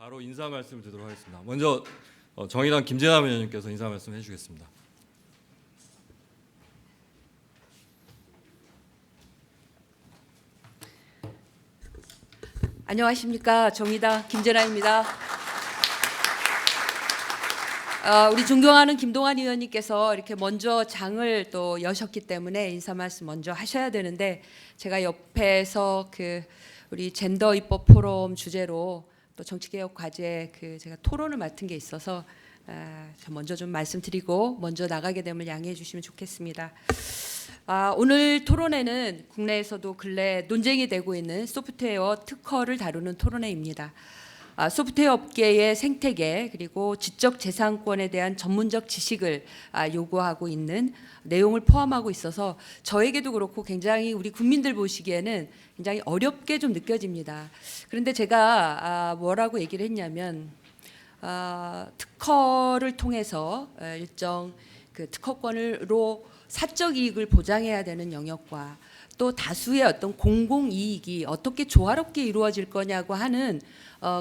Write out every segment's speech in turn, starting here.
바로 인사 말씀을 드리도록 하겠습니다. 먼저 정의당 김재남 의원님께서 인사 말씀 해주시겠습니다. 안녕하십니까. 정의당 김재남입니다. 우리 존경하는 김동완 의원님께서 이렇게 먼저 장을 또 여셨기 때문에 인사 말씀 먼저 하셔야 되는데, 제가 옆에서 우리 젠더 입법 포럼 주제로 또 정치개혁 과제 제가 토론을 맡은 게 있어서 먼저 좀 말씀드리고 먼저 나가게 되면 양해해 주시면 좋겠습니다. 오늘 토론회는 국내에서도 근래 논쟁이 되고 있는 소프트웨어 특허를 다루는 토론회입니다. 소프트웨어 업계의 생태계 그리고 지적재산권에 대한 전문적 지식을 요구하고 있는 내용을 포함하고 있어서 저에게도 그렇고 굉장히 우리 국민들 보시기에는 굉장히 어렵게 좀 느껴집니다. 그런데 제가 뭐라고 얘기를 했냐면, 특허를 통해서 일정 특허권으로 사적 이익을 보장해야 되는 영역과 또 다수의 어떤 공공 이익이 어떻게 조화롭게 이루어질 거냐고 하는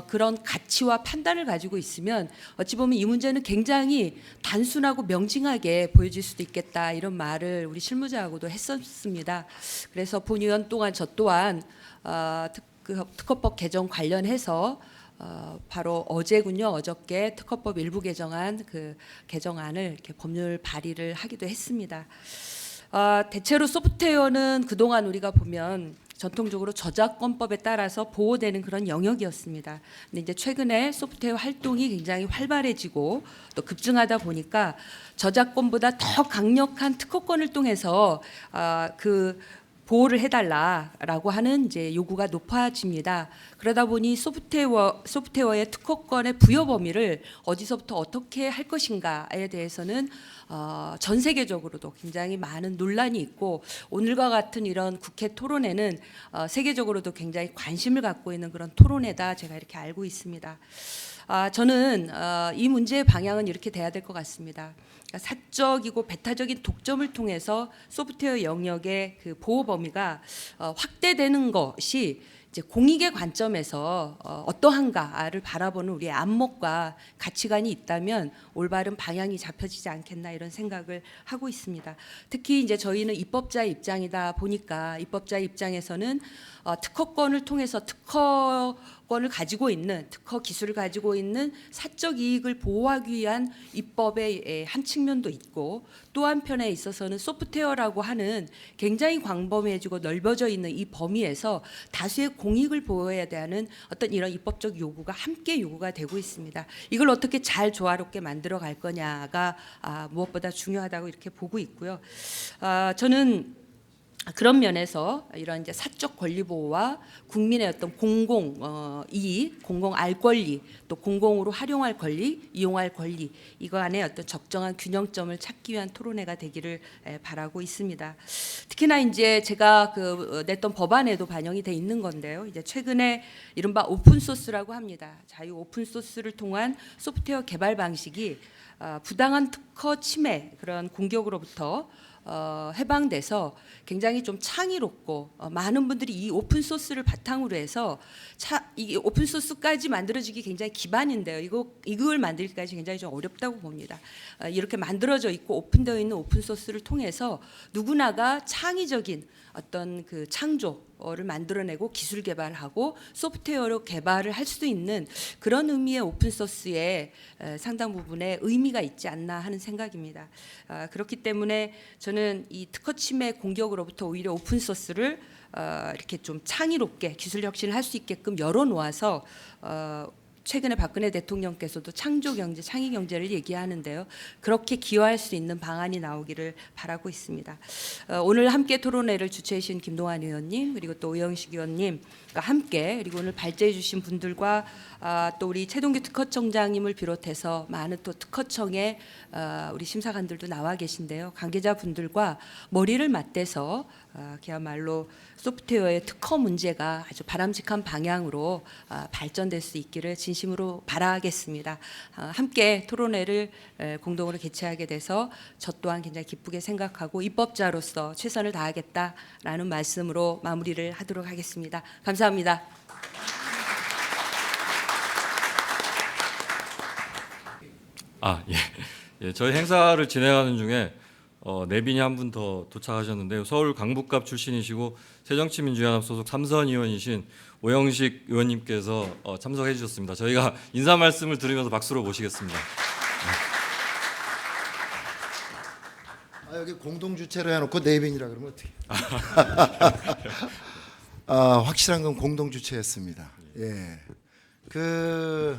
그런 가치와 판단을 가지고 있으면 어찌 보면 이 문제는 굉장히 단순하고 명징하게 보여질 수도 있겠다, 이런 말을 우리 실무자하고도 했었습니다. 그래서 본 의원 동안 저 또한 특허법 개정 관련해서 바로 어제군요. 어저께 특허법 일부 개정안 개정안을 이렇게 법률 발의를 하기도 했습니다. 대체로 소프트웨어는 그동안 우리가 보면 전통적으로 저작권법에 따라서 보호되는 그런 영역이었습니다. 근데 이제 최근에 소프트웨어 활동이 굉장히 활발해지고 또 급증하다 보니까 저작권보다 더 강력한 특허권을 통해서 보호를 해달라라고 하는 이제 요구가 높아집니다. 그러다 보니 소프트웨어의 특허권의 부여 범위를 어디서부터 어떻게 할 것인가에 대해서는 전 세계적으로도 굉장히 많은 논란이 있고, 오늘과 같은 이런 국회 토론회는 세계적으로도 굉장히 관심을 갖고 있는 그런 토론회다, 제가 이렇게 알고 있습니다. 저는 이 문제의 방향은 이렇게 돼야 될 것 같습니다. 사적이고 배타적인 독점을 통해서 소프트웨어 영역의 보호 범위가 확대되는 것이 이제 공익의 관점에서 어떠한가를 바라보는 우리의 안목과 가치관이 있다면 올바른 방향이 잡혀지지 않겠나, 이런 생각을 하고 있습니다. 특히 이제 저희는 입법자의 입장이다 보니까 입법자의 입장에서는 특허권을 통해서 특허권을 가지고 있는, 특허 기술을 가지고 있는 사적 이익을 보호하기 위한 입법의 한 측면도 있고, 또 한편에 있어서는 소프트웨어라고 하는 굉장히 광범위해지고 넓어져 있는 이 범위에서 다수의 공익을 보호해야 되는 어떤 이런 입법적 요구가 함께 요구가 되고 있습니다. 이걸 어떻게 잘 조화롭게 만들어 갈 거냐가 무엇보다 중요하다고 이렇게 보고 있고요. 저는 그런 면에서 이런 이제 사적 권리 보호와 국민의 어떤 공공 이익, 공공 알 권리, 또 공공으로 활용할 권리, 이용할 권리, 이거 안에 어떤 적정한 균형점을 찾기 위한 토론회가 되기를 바라고 있습니다. 특히나 이제 제가 냈던 법안에도 반영이 돼 있는 건데요. 이제 최근에 이른바 오픈 소스라고 합니다. 자유 오픈 소스를 통한 소프트웨어 개발 방식이 부당한 특허 침해, 그런 공격으로부터 해방돼서 굉장히 좀 창의롭고 많은 분들이 이 오픈 소스를 바탕으로 해서 이 오픈 소스까지 만들어지기 굉장히 기반인데요. 이걸 만들기까지 굉장히 좀 어렵다고 봅니다. 이렇게 만들어져 있고 오픈되어 있는 오픈 소스를 통해서 누구나가 창의적인 어떤 창조를 만들어내고 기술 개발하고 소프트웨어로 개발을 할 수 있는 그런 의미의 오픈 소스에 상당 부분의 의미가 있지 않나 하는 생각입니다. 그렇기 때문에 저는 이 특허 침해 공격으로부터 오히려 오픈 소스를 이렇게 좀 창의롭게 기술 혁신을 할 수 있게끔 열어놓아서, 최근에 박근혜 대통령께서도 창조 경제, 창의 경제를 얘기하는데요. 그렇게 기여할 수 있는 방안이 나오기를 바라고 있습니다. 오늘 함께 토론회를 주최해 주신 김동완 의원님, 그리고 또 의영식 의원님과 함께, 그리고 오늘 발제해 주신 분들과 또 우리 최동규 특허청장님을 비롯해서 많은 또 특허청의 우리 심사관들도 나와 계신데요. 관계자분들과 머리를 맞대서 그야말로 소프트웨어의 특허 문제가 아주 바람직한 방향으로 발전될 수 있기를 진심으로 바라겠습니다. 함께 토론회를 공동으로 개최하게 돼서 저 또한 굉장히 기쁘게 생각하고 입법자로서 최선을 다하겠다라는 말씀으로 마무리를 하도록 하겠습니다. 감사합니다. 예. 예, 저희 행사를 진행하는 중에 내빈이 한 분 더 도착하셨는데요. 서울 강북갑 출신이시고 새정치민주연합 소속 3선 의원이신 오영식 의원님께서 참석해 주셨습니다. 저희가 인사 말씀을 드리면서 박수로 모시겠습니다. 여기 공동 주체로 해놓고 내빈이라 그러면 어떻게? 확실한 건 공동 주체였습니다. 예, 그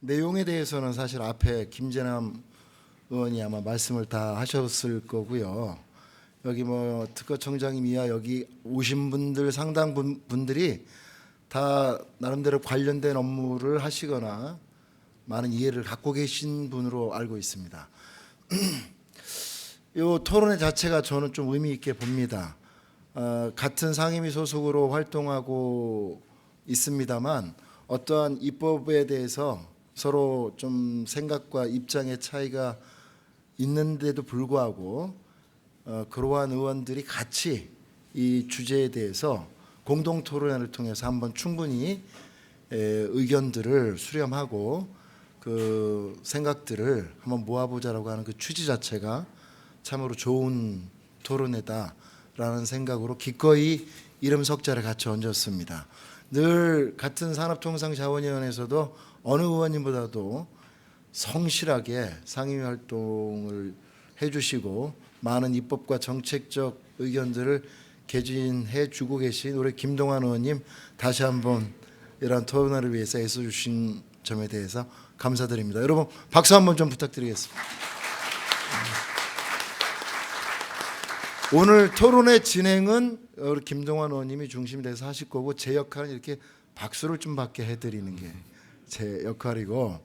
내용에 대해서는 사실 앞에 김재남 의원이 아마 말씀을 다 하셨을 거고요. 여기 뭐 특허청장님 이하 여기 오신 분들 상당 분들이 다 나름대로 관련된 업무를 하시거나 많은 이해를 갖고 계신 분으로 알고 있습니다. 이 토론회 자체가 저는 좀 의미 있게 봅니다. 같은 상임위 소속으로 활동하고 있습니다만 어떠한 입법에 대해서 서로 좀 생각과 입장의 차이가 있는데도 불구하고 그러한 의원들이 같이 이 주제에 대해서 공동 토론회를 통해서 한번 충분히 의견들을 수렴하고 그 생각들을 한번 모아보자라고 하는 그 취지 자체가 참으로 좋은 토론회다라는 생각으로 기꺼이 이름 석자를 같이 얹었습니다. 늘 같은 산업통상자원위원회에서도 어느 의원님보다도 성실하게 상임위 활동을 해주시고 많은 입법과 정책적 의견들을 개진해 주고 계신 우리 김동완 의원님 다시 한번 이러한 토론회를 위해서 애써주신 점에 대해서 감사드립니다. 여러분 박수 한번 좀 부탁드리겠습니다. 오늘 토론회 진행은 우리 김동완 의원님이 중심이 돼서 하실 거고 제 역할은 이렇게 박수를 좀 받게 해드리는 게 제 역할이고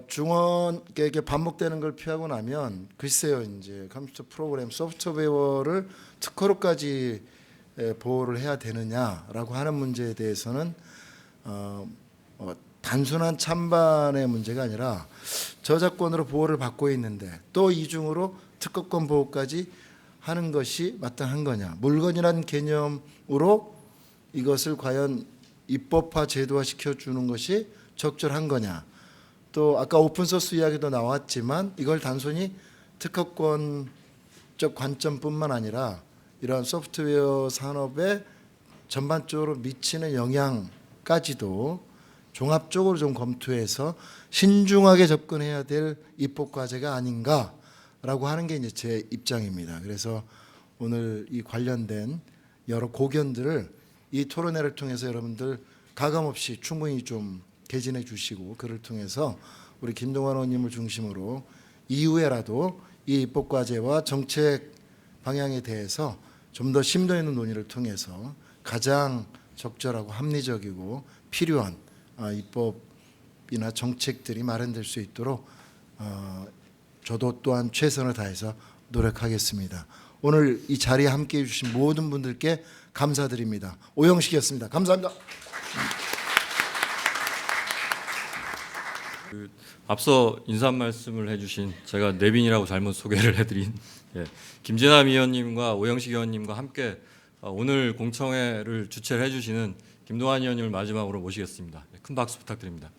중원에게 반복되는 걸 피하고 나면 글쎄요 이제 컴퓨터 프로그램 소프트웨어를 특허로까지 보호를 해야 되느냐라고 하는 문제에 대해서는 단순한 찬반의 문제가 아니라 저작권으로 보호를 받고 있는데 또 이중으로 특허권 보호까지 하는 것이 마땅한 거냐, 물건이라는 개념으로 이것을 과연 입법화 제도화 시켜주는 것이 적절한 거냐, 또 아까 오픈소스 이야기도 나왔지만 이걸 단순히 특허권적 관점뿐만 아니라 이러한 소프트웨어 산업에 전반적으로 미치는 영향까지도 종합적으로 좀 검토해서 신중하게 접근해야 될 입법 과제가 아닌가라고 하는 게 이제 제 입장입니다. 그래서 오늘 이 관련된 여러 고견들을 이 토론회를 통해서 여러분들 가감없이 충분히 좀 개진해 주시고 그를 통해서 우리 김동완 의원님을 중심으로 이후에라도 이 입법 과제와 정책 방향에 대해서 좀 더 심도 있는 논의를 통해서 가장 적절하고 합리적이고 필요한 입법이나 정책들이 마련될 수 있도록 저도 또한 최선을 다해서 노력하겠습니다. 오늘 이 자리에 함께해 주신 모든 분들께 감사드립니다. 오영식이었습니다. 감사합니다. 앞서 인사 말씀을 해주신 제가 내빈이라고 잘못 소개를 해드린 김재남 의원님과 오영식 의원님과 함께 오늘 공청회를 주최를 해주시는 김동완 의원님을 마지막으로 모시겠습니다. 큰 박수 부탁드립니다.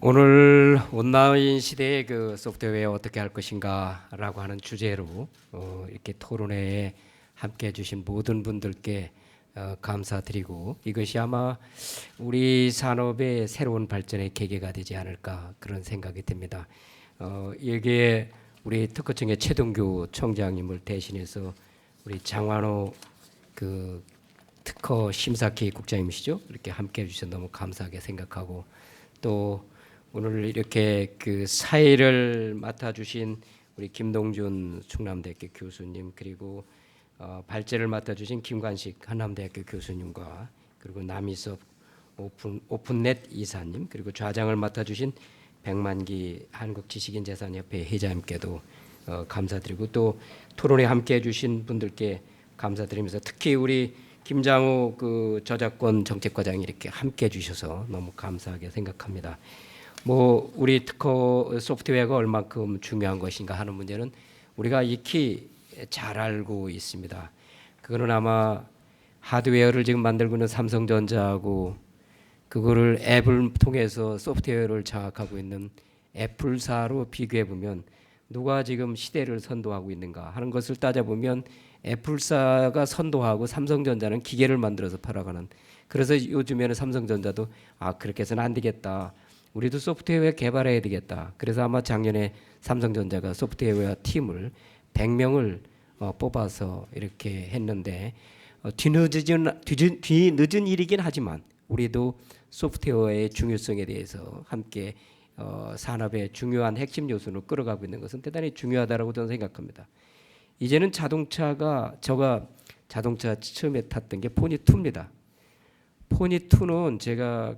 오늘 온라인 시대의 그 소프트웨어 어떻게 할 것인가라고 하는 주제로 이렇게 토론회에 함께해 주신 모든 분들께 감사드리고 이것이 아마 우리 산업의 새로운 발전의 계기가 되지 않을까 그런 생각이 듭니다. 여기에 우리 특허청의 최동규 청장님을 대신해서 우리 장완호 그 특허 심사기 국장님이시죠? 이렇게 함께해 주셔서 너무 감사하게 생각하고 또 오늘 이렇게 그 사회를 맡아주신 우리 김동준 충남대학교 교수님 그리고 발제를 맡아주신 김관식 한남대학교 교수님과 그리고 남이섭 오픈넷 이사님 그리고 좌장을 맡아주신 백만기 한국지식인재산협회 회장님께도 감사드리고 또 토론에 함께해 주신 분들께 감사드리면서 특히 우리 김장우 그 저작권 정책과장이 이렇게 함께해 주셔서 너무 감사하게 생각합니다. 뭐 우리 특허 소프트웨어가 얼만큼 중요한 것인가 하는 문제는 우리가 익히 잘 알고 있습니다. 그거는 아마 하드웨어를 지금 만들고 있는 삼성전자하고 그거를 앱을 통해서 소프트웨어를 장악하고 있는 애플사로 비교해 보면 누가 지금 시대를 선도하고 있는가 하는 것을 따져보면 애플사가 선도하고 삼성전자는 기계를 만들어서 팔아가는. 그래서 요즘에는 삼성전자도 그렇게 해서는 안 되겠다. 우리도 소프트웨어 개발해야 되겠다. 그래서 아마 작년에 삼성전자가 소프트웨어 팀을 100명을 뽑아서 이렇게 했는데 뒤늦은 일이긴 하지만 우리도 소프트웨어의 중요성에 대해서 함께 산업의 중요한 핵심 요소로 끌어가고 있는 것은 대단히 중요하다라고 저는 생각합니다. 이제는 자동차가 제가 자동차 처음에 탔던 게 포니2입니다. 포니2는 제가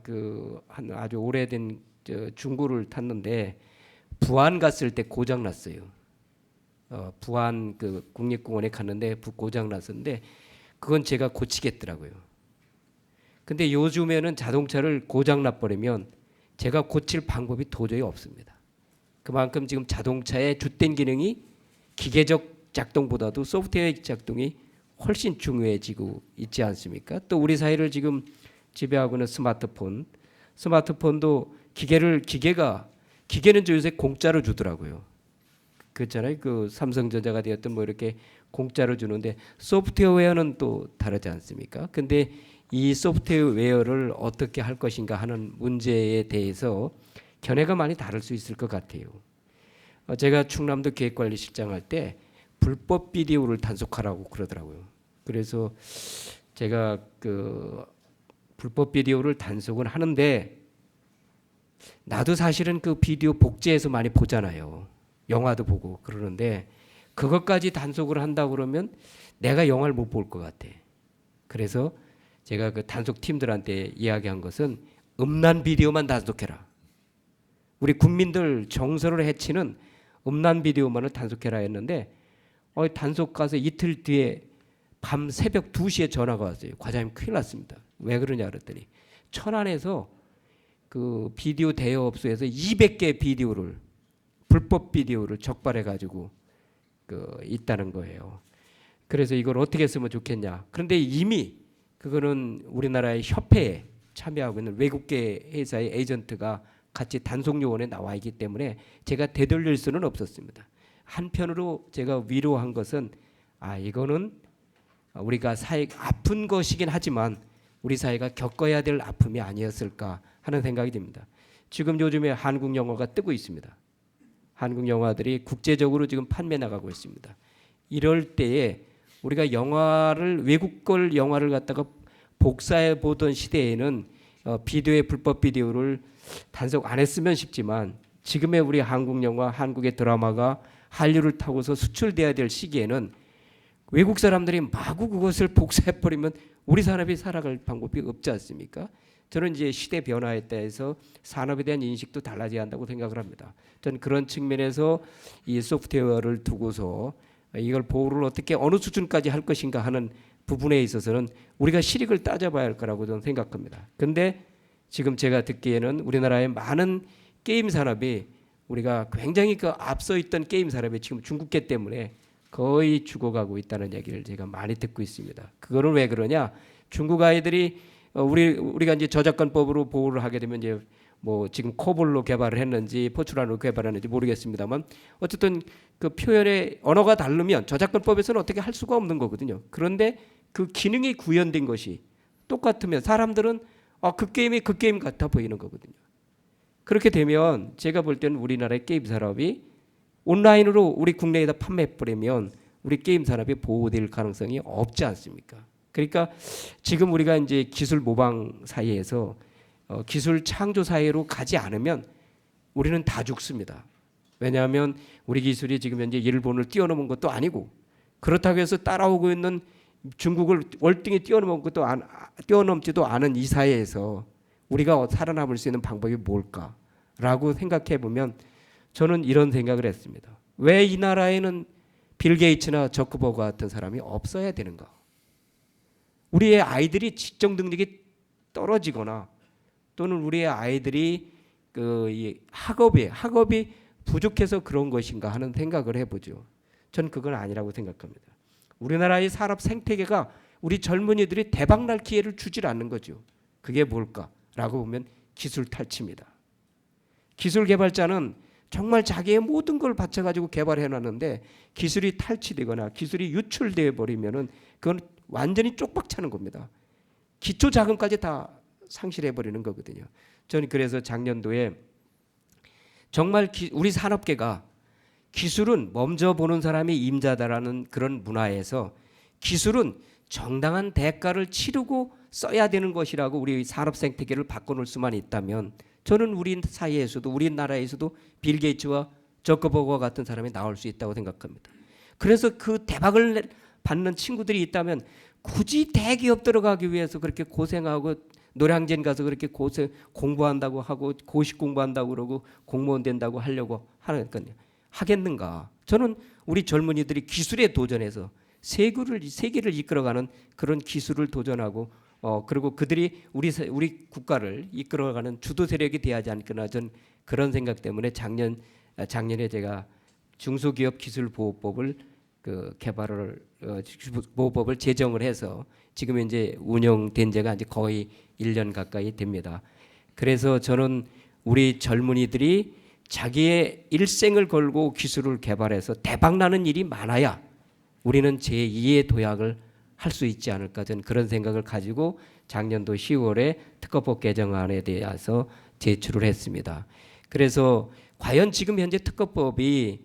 한 아주 오래된 중고를 탔는데 부안 갔을 때 고장 났어요. 부안 국립공원에 갔는데 고장 났었는데 그건 제가 고치겠더라고요. 근데 요즘에는 자동차를 고장 나버리면 제가 고칠 방법이 도저히 없습니다. 그만큼 지금 자동차의 주된 기능이 기계적 작동보다도 소프트웨어 작동이 훨씬 중요해지고 있지 않습니까? 또 우리 사회를 지금 지배하고 있는 스마트폰도 기계는 요새 공짜로 주더라고요. 그렇잖아요. 삼성전자가 되었든 이렇게 공짜로 주는데 소프트웨어는 또 다르지 않습니까? 근데 이 소프트웨어를 어떻게 할 것인가 하는 문제에 대해서 견해가 많이 다를 수 있을 것 같아요. 제가 충남도 기획관리실장 할 때 불법 비디오를 단속하라고 그러더라고요. 그래서 제가 불법 비디오를 단속을 하는데 나도 사실은 그 비디오 복제해서 많이 보잖아요. 영화도 보고 그러는데 그것까지 단속을 한다고 그러면 내가 영화를 못 볼 것 같아. 그래서 제가 단속 팀들한테 이야기한 것은 음란 비디오만 단속해라. 우리 국민들 정서를 해치는 음란 비디오만을 단속해라 했는데 단속 가서 이틀 뒤에 밤 새벽 2시에 전화가 왔어요. 과장님 큰일 났습니다. 왜 그러냐 그랬더니 천안에서 비디오 대여업소에서 200개 비디오를 불법 비디오를 적발해 가지고 있다는 거예요. 그래서 이걸 어떻게 쓰면 좋겠냐. 그런데 이미 그거는 우리나라의 협회에 참여하고 있는 외국계 회사의 에이전트가 같이 단속 요원에 나와 있기 때문에 제가 되돌릴 수는 없었습니다. 한편으로 제가 위로한 것은 이거는 우리가 아픈 것이긴 하지만 우리 사회가 겪어야 될 아픔이 아니었을까 하는 생각이 듭니다. 지금 요즘에 한국 영화가 뜨고 있습니다. 한국 영화들이 국제적으로 지금 판매 나가고 있습니다. 이럴 때에 우리가 외국 걸 영화를 갖다가 복사해 보던 시대에는 불법 비디오를 단속 안 했으면 싶지만 지금의 우리 한국 영화, 한국의 드라마가 한류를 타고서 수출돼야 될 시기에는 외국 사람들이 마구 그것을 복사해 버리면 우리 산업이 살아갈 방법이 없지 않습니까? 저는 이제 시대 변화에 따라서 산업에 대한 인식도 달라져야 한다고 생각을 합니다. 저는 그런 측면에서 이 소프트웨어를 두고서 이걸 보호를 어떻게 어느 수준까지 할 것인가 하는 부분에 있어서는 우리가 실익을 따져봐야 할 거라고 저는 생각합니다. 근데 지금 제가 듣기에는 우리나라의 많은 게임 산업이 우리가 굉장히 앞서 있던 게임 산업이 지금 중국계 때문에 거의 죽어가고 있다는 얘기를 제가 많이 듣고 있습니다. 그거는 왜 그러냐? 중국 아이들이 우리가 이제 저작권법으로 보호를 하게 되면 이제 지금 코볼로 개발을 했는지 포츄라로 개발했는지 모르겠습니다만 어쨌든 그 표현의 언어가 다르면 저작권법에서는 어떻게 할 수가 없는 거거든요. 그런데 그 기능이 구현된 것이 똑같으면 사람들은 그 게임이 그 게임 같아 보이는 거거든요. 그렇게 되면 제가 볼 때는 우리나라의 게임 산업이 온라인으로 우리 국내에다 판매해버리면 우리 게임 산업이 보호될 가능성이 없지 않습니까? 그러니까 지금 우리가 이제 기술 모방 사이에서 기술 창조 사회로 가지 않으면 우리는 다 죽습니다. 왜냐하면 우리 기술이 지금 현재 일본을 뛰어넘은 것도 아니고 그렇다고 해서 따라오고 있는 중국을 월등히 뛰어넘지도 않은 이 사회에서 우리가 살아남을 수 있는 방법이 뭘까라고 생각해 보면 저는 이런 생각을 했습니다. 왜 이 나라에는 빌 게이츠나 저크버그 같은 사람이 없어야 되는가? 우리의 아이들이 지적 능력이 떨어지거나 또는 우리의 아이들이 이 학업이 부족해서 그런 것인가 하는 생각을 해보죠. 전 그건 아니라고 생각합니다. 우리나라의 산업 생태계가 우리 젊은이들이 대박날 기회를 주질 않는 거죠. 그게 뭘까라고 보면 기술 탈취입니다. 기술 개발자는 정말 자기의 모든 걸 바쳐가지고 개발해 놨는데 기술이 탈취되거나 기술이 유출되어 버리면은 그건 완전히 쪽박차는 겁니다. 기초 자금까지 다 상실해 버리는 거거든요. 저는 그래서 작년도에 정말 우리 산업계가 기술은 먼저 보는 사람이 임자다라는 그런 문화에서 기술은 정당한 대가를 치르고 써야 되는 것이라고 우리 산업 생태계를 바꿔놓을 수만 있다면 저는 우리 사회에서도 우리나라에서도 빌 게이츠와 저커버그와 같은 사람이 나올 수 있다고 생각합니다. 그래서 그 대박을 받는 친구들이 있다면 굳이 대기업 들어가기 위해서 그렇게 고생하고 노량진 가서 그렇게 공부한다고 하고 고시 공부한다고 그러고 공무원 된다고 하려고 하니까요. 하겠는가? 저는 우리 젊은이들이 기술에 도전해서 세계를 이끌어가는 그런 기술을 도전하고 그리고 그들이 우리 국가를 이끌어가는 주도 세력이 돼야지 않겠나 저는 그런 생각 때문에 작년에 제가 중소기업 기술보호법을 보호법을 제정을 해서 지금 이제 운영된 지가 이제 거의 1년 가까이 됩니다. 그래서 저는 우리 젊은이들이 자기의 일생을 걸고 기술을 개발해서 대박나는 일이 많아야 우리는 제2의 도약을 할 수 있지 않을까 저는 그런 생각을 가지고 작년도 10월에 특허법 개정안에 대해서 제출을 했습니다. 그래서 과연 지금 현재 특허법이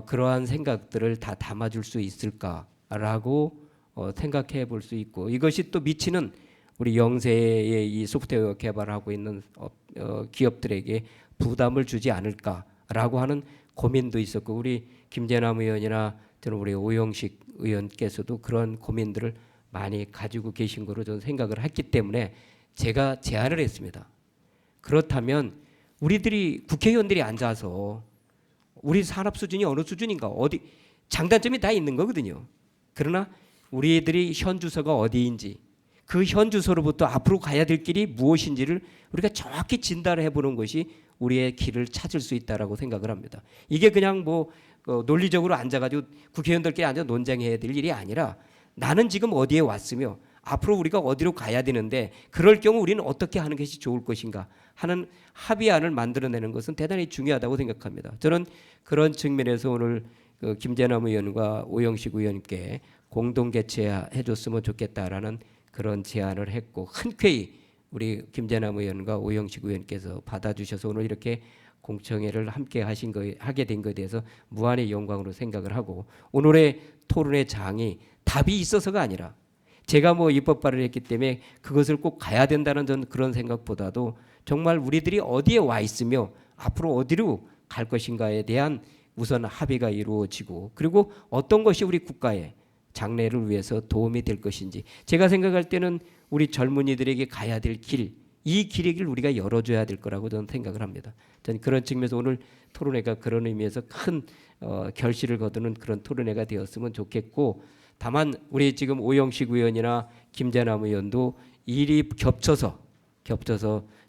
그러한 생각들을 다 담아줄 수 있을까라고 생각해 볼 수 있고 이것이 또 미치는 우리 영세의 이 소프트웨어 개발하고 있는 기업들에게 부담을 주지 않을까라고 하는 고민도 있었고 우리 김재남 의원이나 저는 우리 오영식 의원께서도 그런 고민들을 많이 가지고 계신 거로 저는 생각을 했기 때문에 제가 제안을 했습니다. 그렇다면 우리들이 국회의원들이 앉아서 우리 산업 수준이 어느 수준인가 어디 장단점이 다 있는 거거든요. 그러나 우리들이 현 주소가 어디인지 그 현 주소로부터 앞으로 가야 될 길이 무엇인지를 우리가 정확히 진단해 보는 것이 우리의 길을 찾을 수 있다라고 생각을 합니다. 이게 그냥 뭐 논리적으로 앉아가지고 국회의원들끼리 앉아 논쟁해야 될 일이 아니라 나는 지금 어디에 왔으며 앞으로 우리가 어디로 가야 되는데 그럴 경우 우리는 어떻게 하는 것이 좋을 것인가 하는 합의안을 만들어내는 것은 대단히 중요하다고 생각합니다. 저는 그런 측면에서 오늘 김재남 의원과 오영식 의원께 공동 개최해 줬으면 좋겠다라는 그런 제안을 했고 흔쾌히 우리 김재남 의원과 오영식 의원께서 받아주셔서 오늘 이렇게 공청회를 함께 하게 된 것에 대해서 무한의 영광으로 생각을 하고 오늘의 토론의 장이 답이 있어서가 아니라 제가 뭐 입법 발의를 했기 때문에 그것을 꼭 가야 된다는 전 그런 생각보다도 정말 우리들이 어디에 와 있으며 앞으로 어디로 갈 것인가에 대한 우선 합의가 이루어지고 그리고 어떤 것이 우리 국가의 장래를 위해서 도움이 될 것인지 제가 생각할 때는 우리 젊은이들에게 가야 될 길, 이 길을 우리가 열어줘야 될 거라고 저는 생각을 합니다. 저는 그런 측면에서 오늘 토론회가 그런 의미에서 큰 결실을 거두는 그런 토론회가 되었으면 좋겠고 다만 우리 지금 오영식 의원이나 김재남 의원도 일이 겹쳐서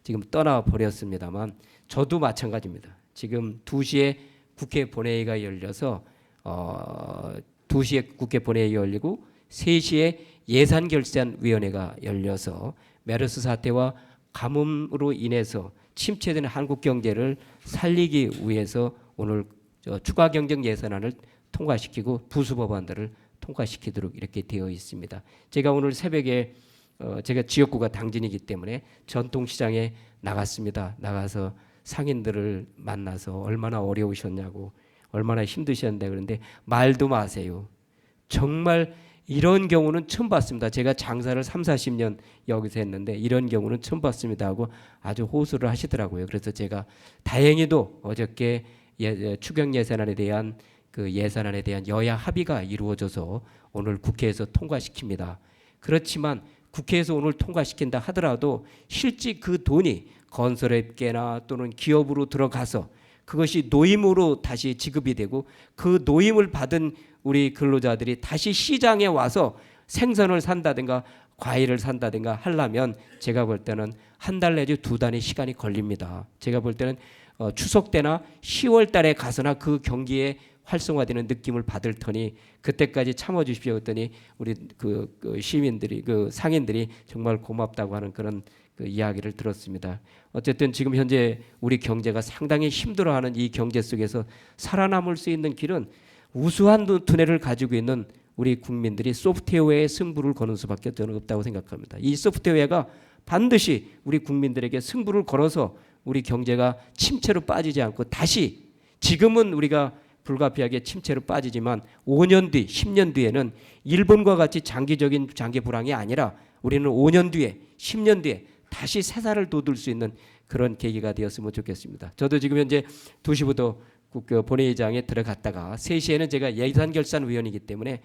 지금 떠나버렸습니다만 저도 마찬가지입니다. 지금 2시에 국회 본회의가 열려서 2시에 국회 본회의 열리고 3시에 예산결산위원회가 열려서 메르스 사태와 가뭄으로 인해서 침체된 한국 경제를 살리기 위해서 오늘 추가 경정 예산안을 통과시키고 부수 법안들을 통과시키도록 이렇게 되어 있습니다. 제가 오늘 새벽에 제가 지역구가 당진이기 때문에 전통시장에 나갔습니다. 나가서 상인들을 만나서 얼마나 어려우셨냐고 얼마나 힘드셨는데 그런데 말도 마세요. 정말 이런 경우는 처음 봤습니다. 제가 장사를 30-40년 여기서 했는데 이런 경우는 처음 봤습니다 하고 아주 호소를 하시더라고요. 그래서 제가 다행히도 어저께 추경 예산안에 대한 그 예산안에 대한 여야 합의가 이루어져서 오늘 국회에서 통과시킵니다. 그렇지만 국회에서 오늘 통과시킨다 하더라도 실제 그 돈이 건설업계나 또는 기업으로 들어가서 그것이 노임으로 다시 지급이 되고 그 노임을 받은 우리 근로자들이 다시 시장에 와서 생선을 산다든가 과일을 산다든가 하려면 제가 볼 때는 한 달 내지 2달의 시간이 걸립니다. 제가 볼 때는 추석 때나 10월 달에 가서나 그 경기에 활성화되는 느낌을 받을 터니 그때까지 참아주십시오 했더니 우리 그 시민들이 그 상인들이 정말 고맙다고 하는 그런 그 이야기를 들었습니다. 어쨌든 지금 현재 우리 경제가 상당히 힘들어하는 이 경제 속에서 살아남을 수 있는 길은 우수한 두뇌를 가지고 있는 우리 국민들이 소프트웨어의 승부를 거는 수밖에 없다고 생각합니다. 이 소프트웨어가 반드시 우리 국민들에게 승부를 걸어서 우리 경제가 침체로 빠지지 않고 다시 지금은 우리가 불가피하게 침체로 빠지지만 5년 뒤, 10년 뒤에는 일본과 같이 장기적인 장기 불황이 아니라 우리는 5년 뒤에, 10년 뒤에 다시 새살을 돋을 수 있는 그런 계기가 되었으면 좋겠습니다. 저도 지금 현재 2시부터 본회의장에 들어갔다가 3시에는 제가 예산결산위원이기 때문에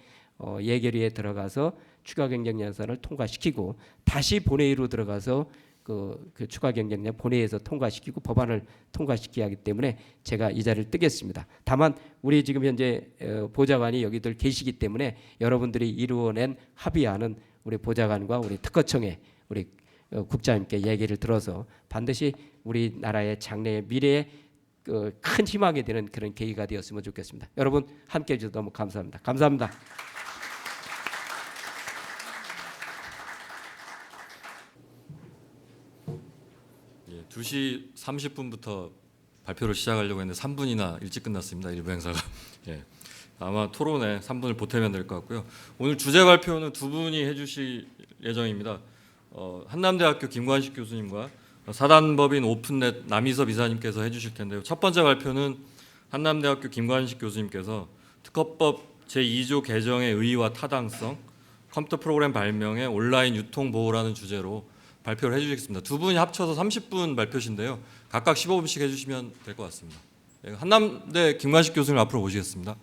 예결위에 들어가서 추가 경정 예산을 통과시키고 다시 본회의로 들어가서 그 추가 경정령 본회의에서 통과시키고 법안을 통과시켜야 하기 때문에 제가 이 자리를 뜨겠습니다. 다만 우리 지금 현재 보좌관이 여기들 계시기 때문에 여러분들이 이루어낸 합의안은 우리 보좌관과 우리 특허청에 우리 국장님께 얘기를 들어서 반드시 우리나라의 장래의 미래에 큰 희망이 되는 그런 계기가 되었으면 좋겠습니다. 여러분 함께해 주셔서 너무 감사합니다. 감사합니다. 예, 2시 30분부터 발표를 시작하려고 했는데 3분이나 일찍 끝났습니다. 일부 행사가. 예, 아마 토론에 3분을 보태면 될 것 같고요. 오늘 주제 발표는 두 분이 해주실 예정입니다. 한남대학교 김관식 교수님과 사단법인 오픈넷 남희섭 이사님께서 해주실 텐데요. 첫 번째 발표는 한남대학교 김관식 교수님께서 특허법 제2조 개정의 의의와 타당성, 컴퓨터 프로그램 발명의 온라인 유통 보호라는 주제로 발표를 해주시겠습니다. 두 분이 합쳐서 30분 발표신데요. 각각 15분씩 해주시면 될 것 같습니다. 한남대 김관식 교수님 앞으로 모시겠습니다.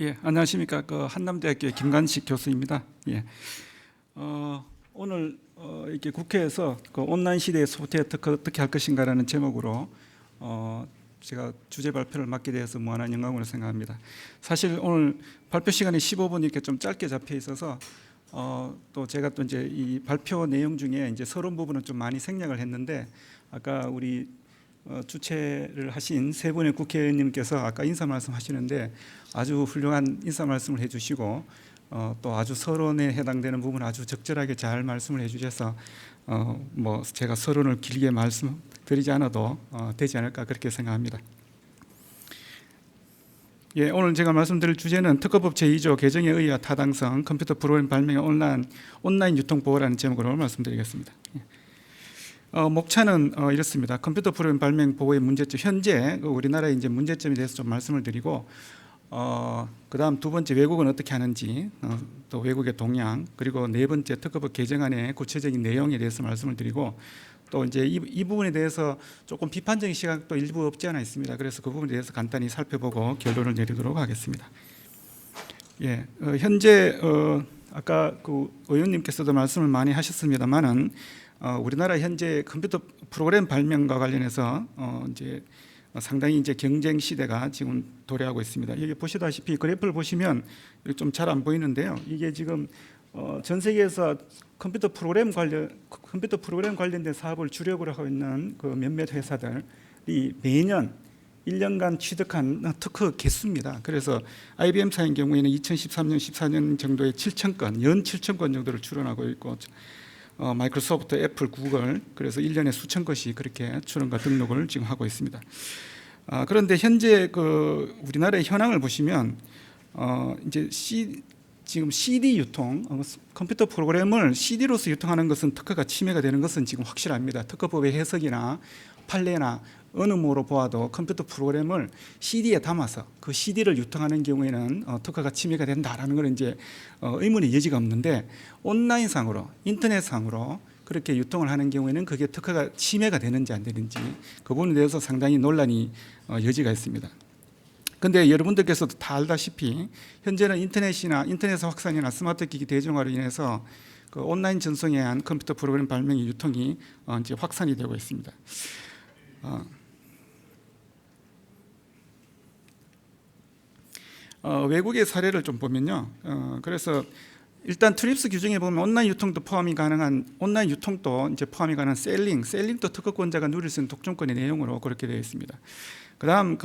예, 안녕하십니까. 한남대학교 김관식 교수입니다. 예, 오늘 이렇게 국회에서 온라인 시대의 소프트웨어 특허 어떻게 할 것인가라는 제목으로 제가 주제 발표를 맡게 되어서 무한한 영광으로 생각합니다. 사실 오늘 발표 시간이 15분 이렇게 좀 짧게 잡혀 있어서 또 제가 또 이제 이 발표 내용 중에 이제 서론 부분은 좀 많이 생략을 했는데 아까 우리 주최를 하신 세 분의 국회의원님께서 아까 인사 말씀하시는데 아주 훌륭한 인사 말씀을 해주시고 또 아주 서론에 해당되는 부분 아주 적절하게 잘 말씀을 해주셔서 뭐 제가 서론을 길게 말씀드리지 않아도 되지 않을까 그렇게 생각합니다. 예, 오늘 제가 말씀드릴 주제는 특허법 제2조 개정의 의의와 타당성, 컴퓨터 프로그램 발명의 온라인 유통 보호라는 제목으로 말씀드리겠습니다. 목차는 이렇습니다. 컴퓨터 프로그램 발명 보호의 문제점, 현재 우리나라의 이제 문제점에 대해서 좀 말씀을 드리고, 그다음 두 번째 외국은 어떻게 하는지, 또 외국의 동향, 그리고 네 번째 특허법 개정안의 구체적인 내용에 대해서 말씀을 드리고, 또 이제 이 부분에 대해서 조금 비판적인 시각도 일부 없지 않아 있습니다. 그래서 그 부분에 대해서 간단히 살펴보고 결론을 내리도록 하겠습니다. 예, 현재 아까 그 의원님께서도 말씀을 많이 하셨습니다만은. 우리나라 현재 컴퓨터 프로그램 발명과 관련해서 이제 상당히 이제 경쟁 시대가 지금 도래하고 있습니다. 여기 보시다시피 그래프를 보시면 좀 잘 안 보이는데요. 이게 지금 전 세계에서 컴퓨터 프로그램 관련된 사업을 주력으로 하고 있는 그 몇몇 회사들이 매년 1년간 취득한 특허 개수입니다. 그래서 IBM사의 경우에는 2013년, 14년 정도에 7,000건, 연 7,000건 정도를 출원하고 있고 마이크로소프트, 애플, 구글 그래서 1년에 수천 건씩 그렇게 출원과 등록을 지금 하고 있습니다. 그런데 현재 그 우리나라의 현황을 보시면 이제 지금 CD 유통, 컴퓨터 프로그램을 CD로서 유통하는 것은 특허가 침해가 되는 것은 지금 확실합니다. 특허법의 해석이나 판례나 어느 모로 보아도 컴퓨터 프로그램을 CD에 담아서 그 CD를 유통하는 경우에는 특허가 침해가 된다라는 걸 이제 의문의 여지가 없는데 온라인상으로 인터넷상으로 그렇게 유통을 하는 경우에는 그게 특허가 침해가 되는지 안 되는지 그 부분에 대해서 상당히 논란이 여지가 있습니다. 그런데 여러분들께서도 다 알다시피 현재는 인터넷 확산이나 스마트 기기 대중화로 인해서 그 온라인 전송에 의한 컴퓨터 프로그램 발명의 유통이 이제 확산이 되고 있습니다. 외국의 사례를 좀 보면요. 그래서 일단 트립스 규정에 보면 온라인 유통도 포함이 가능한 온라인 유통도 이제 포함이 가능한 셀링도 특허권자가 누릴 수 있는 독점권의 내용으로 그렇게 되어 있습니다. 그다음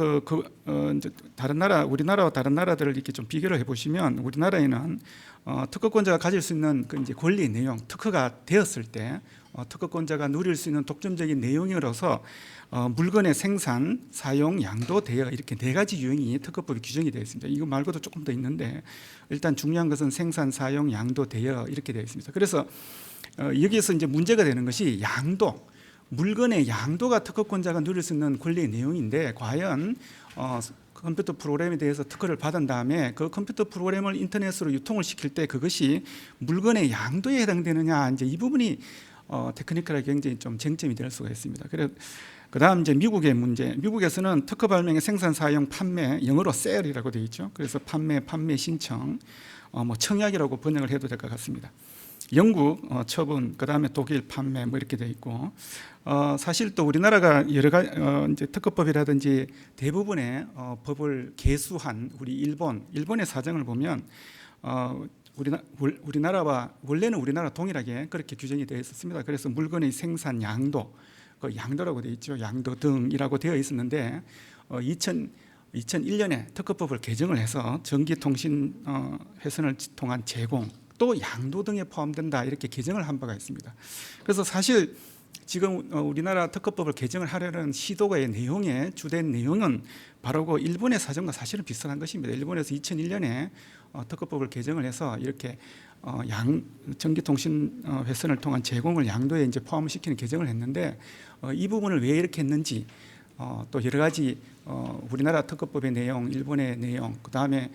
이제 다른 나라 우리나라와 다른 나라들을 이렇게 좀 비교를 해보시면 우리나라에는 특허권자가 가질 수 있는 그 이제 권리의 내용, 특허가 되었을 때 특허권자가 누릴 수 있는 독점적인 내용으로서 물건의 생산, 사용, 양도, 대여 이렇게 4가지 유형이 특허법에 규정이 되어 있습니다. 이거 말고도 조금 더 있는데 일단 중요한 것은 생산, 사용, 양도, 대여 이렇게 되어 있습니다. 그래서 여기에서 이제 문제가 되는 것이 양도, 물건의 양도가 특허권자가 누릴 수 있는 권리의 내용인데 과연 컴퓨터 프로그램에 대해서 특허를 받은 다음에 그 컴퓨터 프로그램을 인터넷으로 유통을 시킬 때 그것이 물건의 양도에 해당되느냐 이제 이 부분이 테크니컬하게 굉장히 좀 쟁점이 될 수가 있습니다. 그다음 이제 미국의 문제. 미국에서는 특허 발명의 생산, 사용, 판매, 영어로 셀이라고 되어 있죠. 그래서 판매 신청, 뭐 청약이라고 번역을 해도 될 것 같습니다. 영국 처분, 그다음에 독일 판매 뭐 이렇게 되어 있고 사실 또 우리나라가 여러 가지 이제 특허법이라든지 대부분의 법을 개수한 우리 일본의 사정을 보면 우리나라와 원래는 우리나라 동일하게 그렇게 규정이 되어 있었습니다. 그래서 물건의 생산 양도, 그 양도라고 되어 있죠. 양도 등이라고 되어 있었는데 2001년에 특허법을 개정을 해서 전기통신 회선을 통한 제공 또 양도 등에 포함된다 이렇게 개정을 한 바가 있습니다. 그래서 사실 지금 우리나라 특허법을 개정을 하려는 시도의 내용의 주된 내용은 바로 그 일본의 사정과 사실은 비슷한 것입니다. 일본에서 2001년에 특허법을 개정을 해서 이렇게 전기통신 회선을 통한 제공을 양도에 이제 포함시키는 개정을 했는데 이 부분을 왜 이렇게 했는지 또 여러 가지 우리나라 특허법의 내용, 일본의 내용, 그 다음에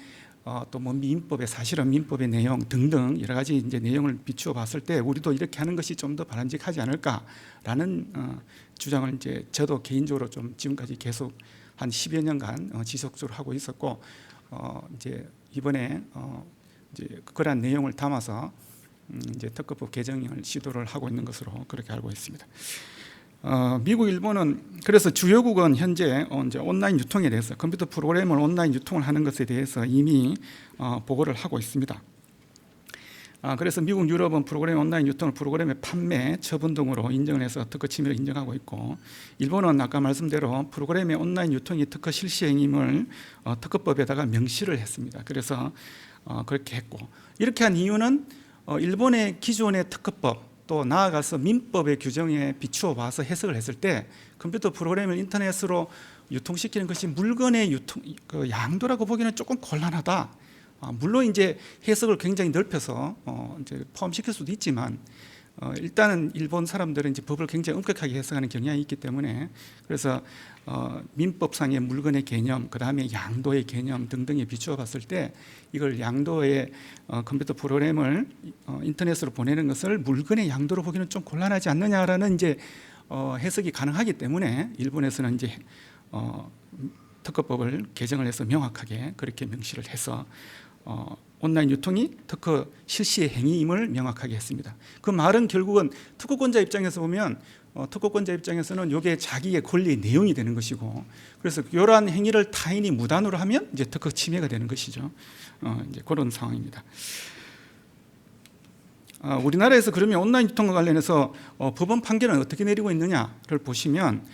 또 뭐 민법의 사실은 민법의 내용 등등 여러 가지 이제 내용을 비추어 봤을 때 우리도 이렇게 하는 것이 좀 더 바람직하지 않을까라는 주장을 이제 저도 개인적으로 좀 지금까지 계속 한 10여 년간 지속적으로 하고 있었고 이제 이번에 이제 그러한 내용을 담아서 이제 특허법 개정을 시도를 하고 있는 것으로 그렇게 알고 있습니다. 미국, 일본은 그래서 주요국은 현재 이제 온라인 유통에 대해서 컴퓨터 프로그램을 온라인 유통을 하는 것에 대해서 이미 보고를 하고 있습니다. 그래서 미국, 유럽은 프로그램 온라인 유통을 프로그램의 판매, 처분 등으로 인정을 해서 특허 침해를 인정하고 있고 일본은 아까 말씀대로 프로그램의 온라인 유통이 특허 실시 행위임을 특허법에다가 명시를 했습니다. 그래서 그렇게 했고 이렇게 한 이유는 일본의 기존의 특허법 또 나아가서 민법의 규정에 비추어 봐서 해석을 했을 때 컴퓨터 프로그램을 인터넷으로 유통시키는 것이 물건의 유통 양도라고 보기는 조금 곤란하다. 물론 이제 해석을 굉장히 넓혀서 이제 포함시킬 수도 있지만 일단은 일본 사람들은 이제 법을 굉장히 엄격하게 해석하는 경향이 있기 때문에 그래서 민법상의 물건의 개념, 그 다음에 양도의 개념 등등에 비추어 봤을 때 이걸 양도의 컴퓨터 프로그램을 인터넷으로 보내는 것을 물건의 양도로 보기는 좀 곤란하지 않느냐라는 이제 해석이 가능하기 때문에 일본에서는 이제 특허법을 개정을 해서 명확하게 그렇게 명시를 해서 온라인 유통이 특허 실시의 행위임을 명확하게 했습니다. 그 말은 결국은 특허권자 입장에서 보면 특허권자 입장에서는 이게 자기의 권리의 내용이 되는 것이고 그래서 이러한 행위를 타인이 무단으로 하면 이제 특허 침해가 되는 것이죠. 이제 그런 상황입니다. 우리나라에서 그러면 온라인 유통과 관련해서 법원 판결은 어떻게 내리고 있느냐를 보시면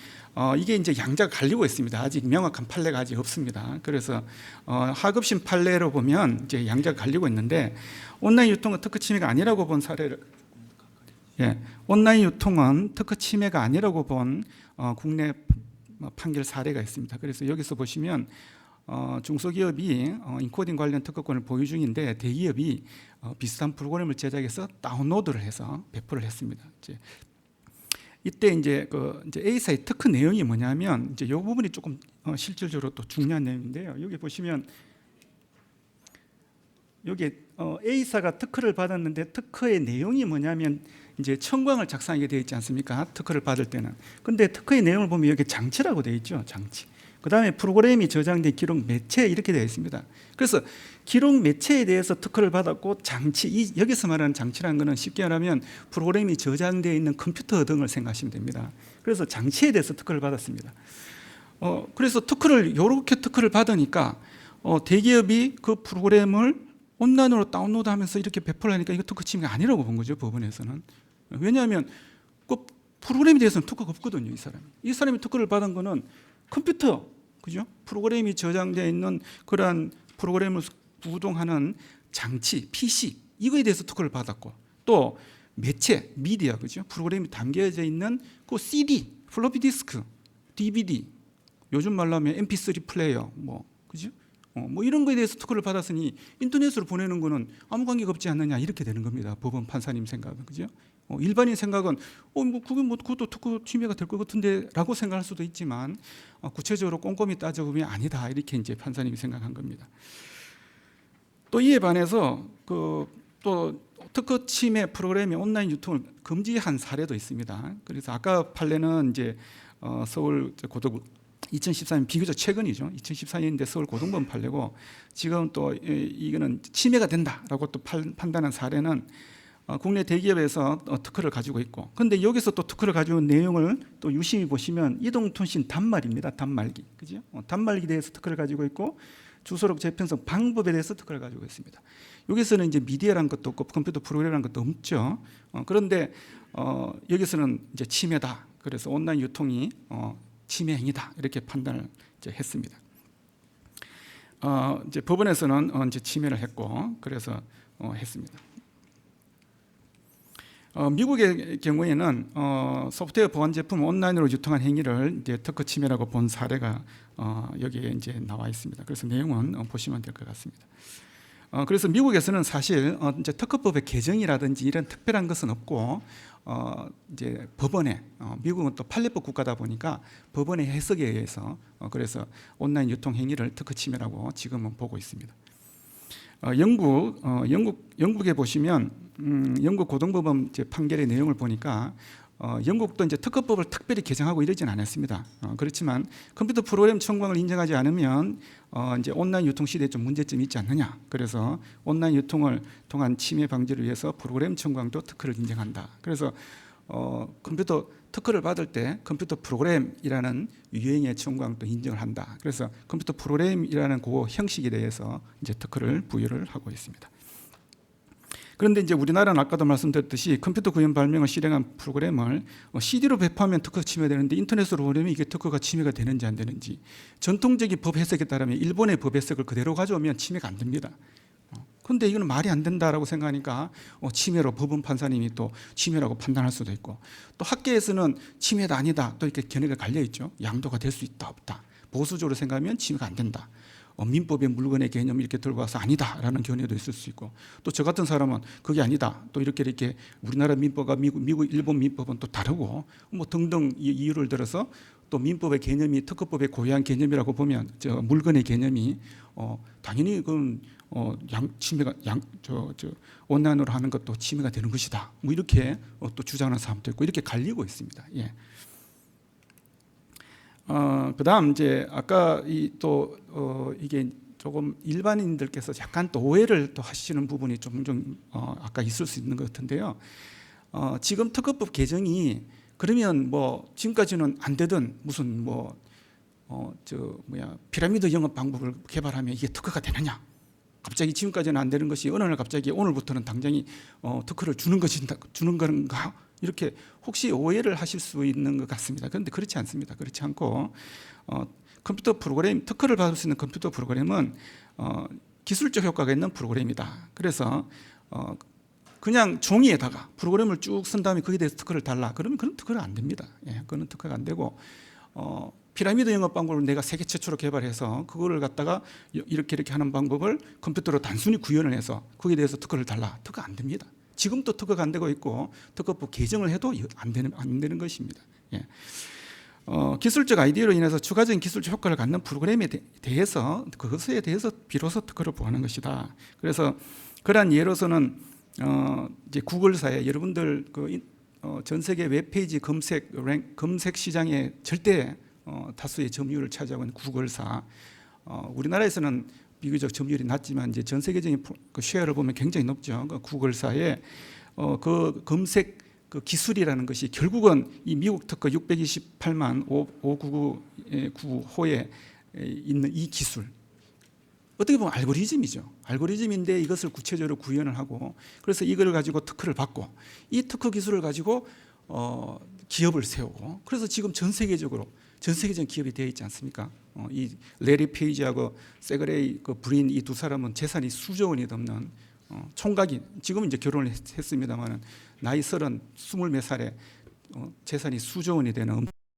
이게 이제 양자가 갈리고 있습니다. 아직 명확한 판례가 아직 없습니다. 그래서 하급심 판례로 보면 이제 양자가 갈리고 있는데 온라인 유통은 특허 침해가 아니라고 본 사례를 온라인 유통은 특허 침해가 아니라고 본 국내 판결 사례가 있습니다. 그래서 여기서 보시면 중소기업이 인코딩 관련 특허권을 보유 중인데 대기업이 비슷한 프로그램을 제작해서 다운로드를 해서 배포를 했습니다. 이때 이제 이제 A사의 특허 내용이 뭐냐면 이제 이 부분이 조금 실질적으로 또 중요한 내용인데요. 여기 보시면 여기 A사가 특허를 받았는데 특허의 내용이 뭐냐면 이제 청구항을 작성하게 되어 있지 않습니까? 특허를 받을 때는. 근데 특허의 내용을 보면 여기 장치라고 되어 있죠. 장치. 그다음에 프로그램이 저장된 기록 매체 이렇게 되어 있습니다. 그래서 기록 매체에 대해서 특허를 받았고 장치 여기서 말하는 장치라는 것은 쉽게 말하면 프로그램이 저장되어 있는 컴퓨터 등을 생각하시면 됩니다. 그래서 장치에 대해서 특허를 받았습니다. 그래서 이렇게 특허를 받으니까 대기업이 그 프로그램을 온라인으로 다운로드하면서 이렇게 배포하니까 이거 특허 침해가 아니라고 본 거죠, 법원에서는. 왜냐하면 그 프로그램에 대해서는 특허가 없거든요, 이 사람이. 이 사람이 특허를 받은 거는 컴퓨터, 그죠? 프로그램이 저장되어 있는 그러한 프로그램을 구동하는 장치, PC 이거에 대해서 특허를 받았고, 또 매체, 미디어, 그죠? 프로그램이 담겨져 있는 그 CD, 플로피 디스크, DVD, 요즘 말로 하면 MP3 플레이어, 뭐, 그죠? 뭐 이런 거에 대해서 특허를 받았으니 인터넷으로 보내는 거는 아무 관계가 없지 않느냐 이렇게 되는 겁니다. 법원 판사님 생각은, 그죠? 일반인 생각은 뭐 그게 뭐 그것도 특허 침해가 될 것 같은데라고 생각할 수도 있지만 구체적으로 꼼꼼히 따져보면 아니다 이렇게 이제 판사님이 생각한 겁니다. 또 이에 반해서 또 특허 침해 프로그램의 온라인 유통을 금지한 사례도 있습니다. 그래서 아까 판례는 이제 서울 고등 2014년 비교적 최근이죠. 2014년인데 서울 고등법원 판례고, 지금 또 이거는 침해가 된다라고 또 판단한 사례는 국내 대기업에서 특허를 가지고 있고, 그런데 여기서 또 특허를 가지고 있는 내용을 또 유심히 보시면 이동통신 단말입니다. 단말기, 그죠? 단말기에 대해서 특허를 가지고 있고, 주소록 재편성 방법에 대해서 특허를 가지고 있습니다. 여기서는 이제 미디어라는 것도 없고 컴퓨터 프로그램이라는 것도 없죠. 그런데 여기서는 이제 침해다. 그래서 온라인 유통이 침해 행위다 이렇게 판단을 이제 했습니다. 이제 법원에서는 이제 침해를 했고, 그래서 했습니다. 미국의 경우에는 소프트웨어 보안 제품 온라인으로 유통한 행위를 이제 특허 침해라고 본 사례가 여기에 이제 나와 있습니다. 그래서 내용은 보시면 될 것 같습니다. 그래서 미국에서는 사실 이제 특허법의 개정이라든지 이런 특별한 것은 없고, 이제 법원에, 미국은 또 판례법 국가다 보니까 법원의 해석에 의해서 그래서 온라인 유통 행위를 특허 침해라고 지금은 보고 있습니다. 영국에 보시면 영국 고등법원 이제 판결의 내용을 보니까 영국도 이제 특허법을 특별히 개정하고 이러진 않았습니다. 그렇지만 컴퓨터 프로그램 청구를 인정하지 않으면 이제 온라인 유통 시대에 좀 문제점이 있지 않느냐. 그래서 온라인 유통을 통한 침해 방지를 위해서 프로그램 청구도 특허를 인정한다. 그래서 컴퓨터 특허를 받을 때 컴퓨터 프로그램이라는 유형의 청구도 인정을 한다. 그래서 컴퓨터 프로그램이라는 그 형식에 대해서 이제 특허를 부여를 하고 있습니다. 그런데 이제 우리나라는 아까도 말씀드렸듯이 컴퓨터 구현 발명을 실행한 프로그램을 CD로 배포하면 특허 침해되는데 인터넷으로 보내면 이게 특허가 침해가 되는지 안 되는지, 전통적인 법 해석에 따르면 일본의 법 해석을 그대로 가져오면 침해가 안 됩니다. 그런데 이거는 말이 안 된다라고 생각하니까 침해로 법원 판사님이 또 침해라고 판단할 수도 있고, 또 학계에서는 침해다 아니다 또 이렇게 견해가 갈려 있죠. 양도가 될 수 있다 없다. 보수적으로 생각하면 침해가 안 된다. 민법의 물건의 개념 이렇게 들고 와서 아니다라는 견해도 있을 수 있고, 또 저 같은 사람은 그게 아니다. 또 이렇게 우리나라 민법과 미국, 일본 민법은 또 다르고 뭐 등등 이유를 들어서 또 민법의 개념이 특허법의 고유한 개념이라고 보면 저 물건의 개념이 당연히 그건 침해가 온라인으로 하는 것도 침해가 되는 것이다. 뭐 이렇게 또 주장하는 사람도 있고 이렇게 갈리고 있습니다. 예. 그다음 이제 아까 이게 조금 일반인들께서 약간 또 오해를 또 하시는 부분이 종종 아까 있을 수 있는 것 같은데요. 지금 특허법 개정이 그러면 뭐 지금까지는 안 되던 무슨 피라미드 영업 방법을 개발하면 이게 특허가 되느냐? 갑자기 지금까지는 안 되는 것이 어느 날 갑자기 오늘부터는 당장이 특허를 주는 건가? 이렇게 혹시 오해를 하실 수 있는 것 같습니다. 그런데 그렇지 않습니다. 그렇지 않고 컴퓨터 프로그램, 특허를 받을 수 있는 컴퓨터 프로그램은 기술적 효과가 있는 프로그램이다. 그래서 그냥 종이에다가 프로그램을 쭉 쓴 다음에 거기에 대해서 특허를 달라. 그러면 그건 특허가 안 됩니다. 예, 그건 특허가 안 되고 피라미드 영업 방법을 내가 세계 최초로 개발해서 그거를 갖다가 이렇게 하는 방법을 컴퓨터로 단순히 구현을 해서 거기에 대해서 특허를 달라. 특허 안 됩니다. 지금도 특허가 안 되고 있고 특허법 개정을 해도 안 되는 것입니다. 예. 기술적 아이디어로 인해서 추가적인 기술적 효과를 갖는 프로그램에 대해서 그것에 대해서 비로소 특허를 부여하는 것이다. 그래서 그러한 예로서는 이제 구글사에 여러분들 전 세계 웹페이지 검색 시장에 절대 다수의 점유율을 차지하고 있는 구글사, 우리나라에서는 비교적 점유율이 낮지만 이제 전 세계적인 그 쉐어를 보면 굉장히 높죠. 그 구글사의 그 검색 그 기술이라는 것이 결국은 이 미국 특허 628만 599호에 있는 이 기술, 어떻게 보면 알고리즘이죠. 알고리즘인데 이것을 구체적으로 구현을 하고 그래서 이걸 가지고 특허를 받고 이 특허 기술을 가지고 기업을 세우고 그래서 지금 전 세계적인 기업이 되어 있지 않습니까? 이 레리 페이지하고 세그레이 그 부인 이 두 사람은 재산이 수조 원이 넘는 총각이 지금은 이제 결혼을 했습니다만은 나이 20, 20몇 살에 재산이 수조 원이 되는